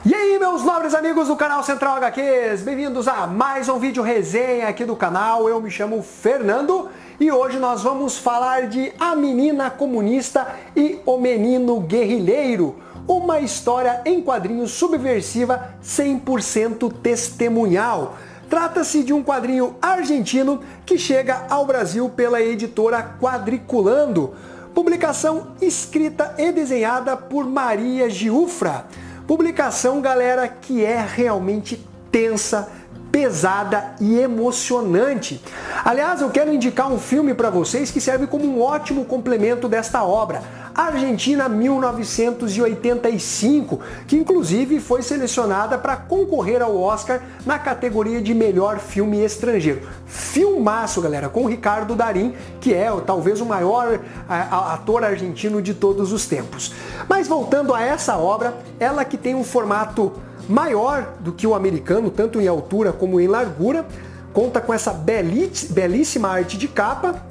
E aí, meus nobres amigos do canal Central HQs, bem-vindos a mais um vídeo resenha aqui do canal. Eu me chamo Fernando e hoje nós vamos falar de A Menina Comunista e o Menino Guerrilheiro, uma história em quadrinhos subversiva 100% testemunhal. Trata-se de um quadrinho argentino que chega ao Brasil pela editora Quadriculando, publicação escrita e desenhada por Maria Giuffra. Publicação, galera, que é realmente tensa, pesada e emocionante. Aliás, eu quero indicar um filme para vocês que serve como um ótimo complemento desta obra, Argentina 1985, que inclusive foi selecionada para concorrer ao Oscar na categoria de melhor filme estrangeiro. Filmaço, galera, com o Ricardo Darín, que é talvez o maior ator argentino de todos os tempos. Mas voltando a essa obra, ela que tem um formato maior do que o americano, tanto em altura como em largura, conta com essa belíssima arte de capa,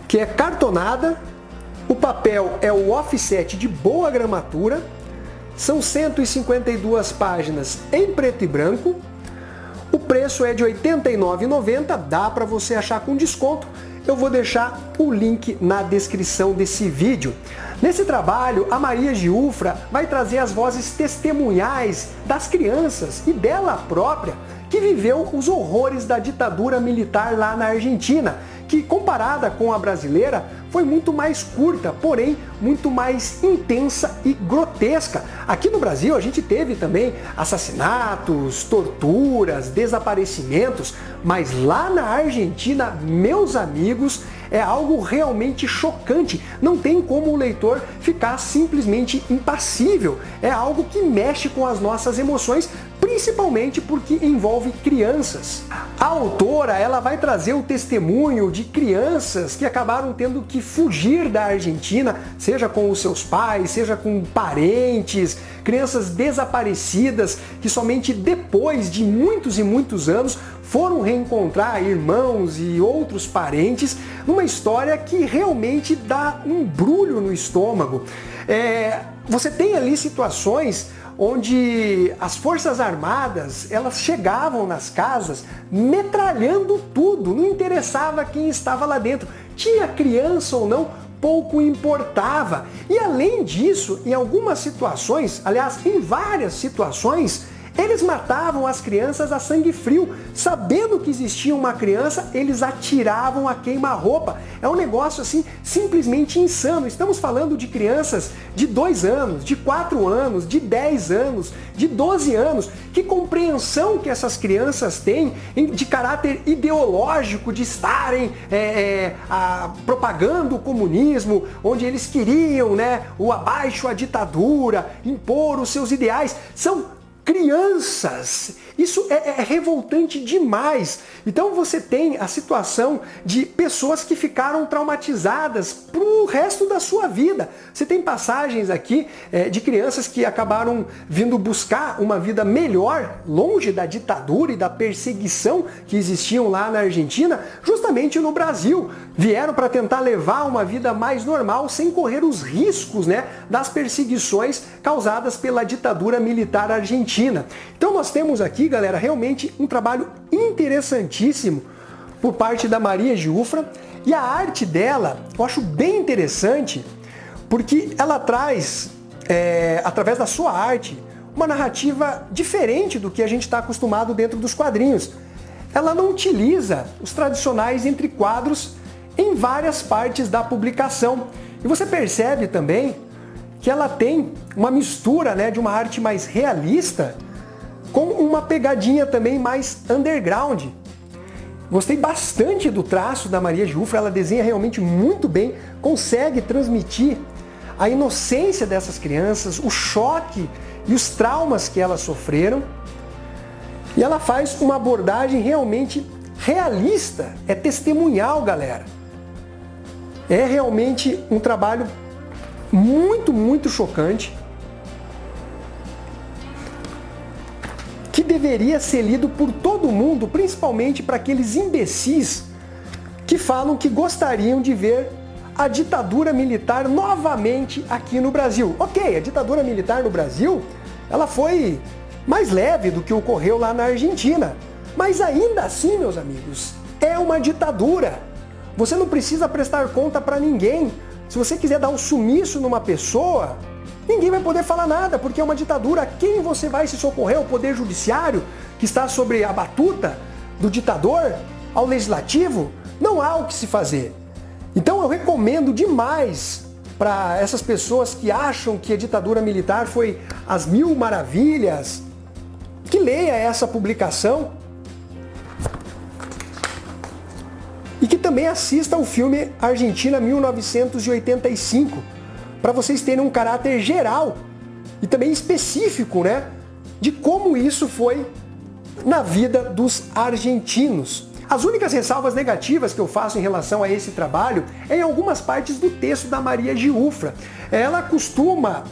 que é cartonada. O papel é o offset de boa gramatura, são 152 páginas em preto e branco, o preço é de R$ 89,90, dá para você achar com desconto. Eu vou deixar o link na descrição desse vídeo. Nesse trabalho, a Maria Giuffra vai trazer as vozes testemunhais das crianças e dela própria, que viveu os horrores da ditadura militar lá na Argentina, que comparada com a brasileira foi muito mais curta, porém muito mais intensa e grotesca. Aqui no Brasil a gente teve também assassinatos, torturas, desaparecimentos, mas lá na Argentina, meus amigos, é algo realmente chocante. Não tem como o leitor ficar simplesmente impassível. É algo que mexe com as nossas emoções, principalmente porque envolve crianças. A autora, ela vai trazer o testemunho de crianças que acabaram tendo que fugir da Argentina, seja com os seus pais, seja com parentes, crianças desaparecidas que somente depois de muitos e muitos anos foram reencontrar irmãos e outros parentes, numa história que realmente dá um embrulho no estômago. Você tem ali situações onde as forças armadas, elas chegavam nas casas metralhando tudo, não interessava quem estava lá dentro, tinha criança ou não, pouco importava. E além disso, em algumas situações, aliás, em várias situações, eles matavam as crianças a sangue frio. Sabendo que existia uma criança, eles atiravam a queima-roupa. É um negócio assim simplesmente insano. Estamos falando de crianças de 2 anos, de 4 anos, de 10 anos, de 12 anos. Que compreensão que essas crianças têm de caráter ideológico, de estarem propagando o comunismo, onde eles queriam, o abaixo a ditadura, impor os seus ideais. São crianças! Isso é revoltante demais. Então você tem a situação de pessoas que ficaram traumatizadas pro resto da sua vida. Você tem passagens aqui de crianças que acabaram vindo buscar uma vida melhor, longe da ditadura e da perseguição que existiam lá na Argentina, justamente no Brasil. Vieram para tentar levar uma vida mais normal, sem correr os riscos, das perseguições causadas pela ditadura militar argentina. Então nós temos aqui, galera, realmente um trabalho interessantíssimo por parte da Maria Giuffra, e a arte dela eu acho bem interessante porque ela traz, através da sua arte, uma narrativa diferente do que a gente está acostumado dentro dos quadrinhos. Ela não utiliza os tradicionais entrequadros em várias partes da publicação. E você percebe também que ela tem uma mistura de uma arte mais realista com uma pegadinha também mais underground. Gostei bastante do traço da Maria Giuffra, ela desenha realmente muito bem, consegue transmitir a inocência dessas crianças, o choque e os traumas que elas sofreram. E ela faz uma abordagem realmente realista, é testemunhal, galera. É realmente um trabalho muito, muito chocante, que deveria ser lido por todo mundo, principalmente para aqueles imbecis que falam que gostariam de ver a ditadura militar novamente aqui no Brasil. Ok, a ditadura militar no Brasil ela foi mais leve do que ocorreu lá na Argentina. Mas ainda assim, meus amigos, é uma ditadura. Você não precisa prestar conta para ninguém. Se você quiser dar um sumiço numa pessoa, ninguém vai poder falar nada, porque é uma ditadura. Quem você vai se socorrer? O Poder Judiciário, que está sobre a batuta do ditador, ao Legislativo? Não há o que se fazer. Então eu recomendo demais para essas pessoas que acham que a ditadura militar foi as mil maravilhas, que leia essa publicação e que também assista o filme Argentina 1985, para vocês terem um caráter geral e também específico, né, de como isso foi na vida dos argentinos. As únicas ressalvas negativas que eu faço em relação a esse trabalho é em algumas partes do texto da Maria Giuffra. Ela costuma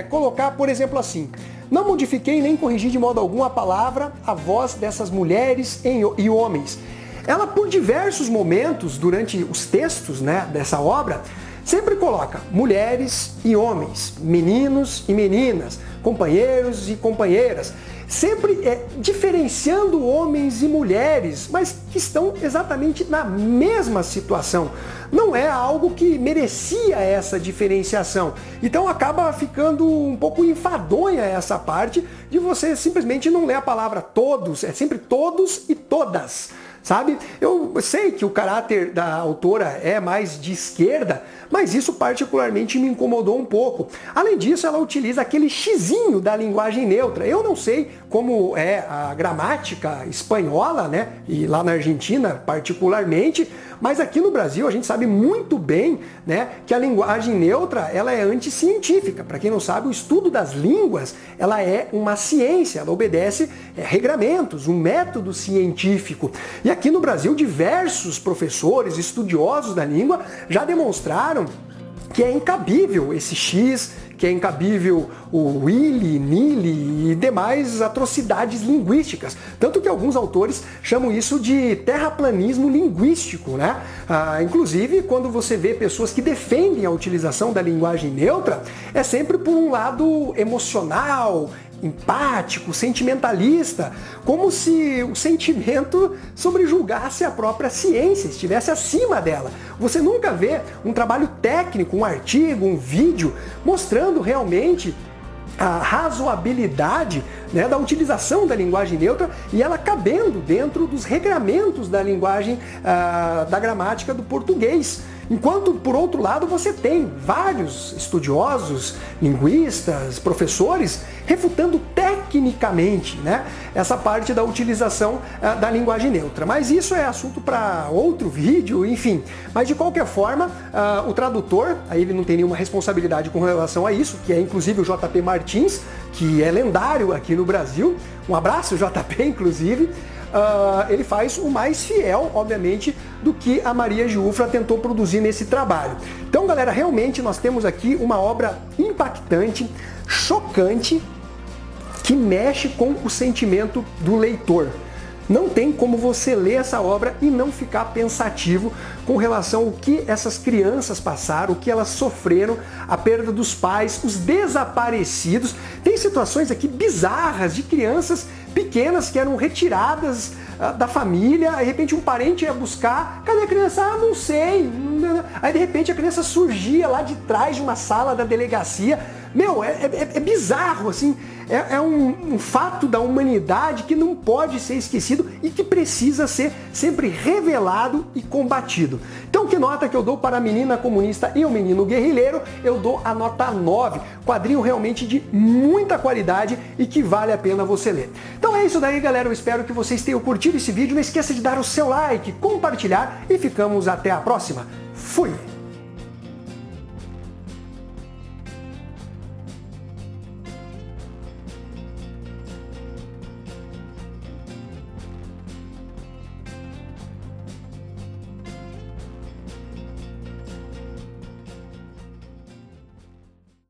colocar, por exemplo, assim: não modifiquei nem corrigi de modo algum a palavra, a voz dessas mulheres e homens. Ela, por diversos momentos durante os textos, né, dessa obra, sempre coloca mulheres e homens, meninos e meninas, companheiros e companheiras, sempre diferenciando homens e mulheres, mas que estão exatamente na mesma situação. Não é algo que merecia essa diferenciação. Então acaba ficando um pouco enfadonha essa parte de você simplesmente não ler a palavra todos, é sempre todos e todas. Sabe? Eu sei que o caráter da autora é mais de esquerda, mas isso particularmente me incomodou um pouco. Além disso, ela utiliza aquele xizinho da linguagem neutra. Eu não sei como é a gramática espanhola, né? E lá na Argentina particularmente, mas aqui no Brasil a gente sabe muito bem, né, que a linguagem neutra ela é anticientífica. Para quem não sabe, o estudo das línguas ela é uma ciência, ela obedece regramentos, um método científico. E aqui no Brasil, diversos professores, estudiosos da língua já demonstraram que é incabível esse X, que é incabível o willy, nilly e demais atrocidades linguísticas. Tanto que alguns autores chamam isso de terraplanismo linguístico, né? Inclusive, quando você vê pessoas que defendem a utilização da linguagem neutra, é sempre por um lado emocional, empático, sentimentalista, como se o sentimento sobrejulgasse a própria ciência, estivesse acima dela. Você nunca vê um trabalho técnico, um artigo, um vídeo mostrando realmente a razoabilidade, né, da utilização da linguagem neutra e ela cabendo dentro dos regramentos da linguagem, da gramática do português. Enquanto, por outro lado, você tem vários estudiosos, linguistas, professores, refutando tecnicamente, né, essa parte da utilização da linguagem neutra. Mas isso é assunto para outro vídeo, enfim. Mas, de qualquer forma, o tradutor, aí ele não tem nenhuma responsabilidade com relação a isso, que é inclusive o JP Martins, que é lendário aqui no Brasil. Um abraço, JP, inclusive. Ele faz o mais fiel, obviamente, do que a Maria Giuffra tentou produzir nesse trabalho. Então, galera, realmente nós temos aqui uma obra impactante, chocante, que mexe com o sentimento do leitor. Não tem como você ler essa obra e não ficar pensativo com relação ao que essas crianças passaram, o que elas sofreram, a perda dos pais, os desaparecidos. Tem situações aqui bizarras de crianças pequenas que eram retiradas da família, aí de repente um parente ia buscar, cadê a criança? Ah, não sei. Aí de repente a criança surgia lá de trás de uma sala da delegacia. Meu, é bizarro, assim, é um fato da humanidade que não pode ser esquecido e que precisa ser sempre revelado e combatido. Então, que nota que eu dou para a Menina Comunista e o Menino Guerrilheiro? Eu dou a nota 9. Quadrinho realmente de muita qualidade e que vale a pena você ler. Então é isso daí, galera. Eu espero que vocês tenham curtido esse vídeo. Não esqueça de dar o seu like, compartilhar e ficamos até a próxima. Fui!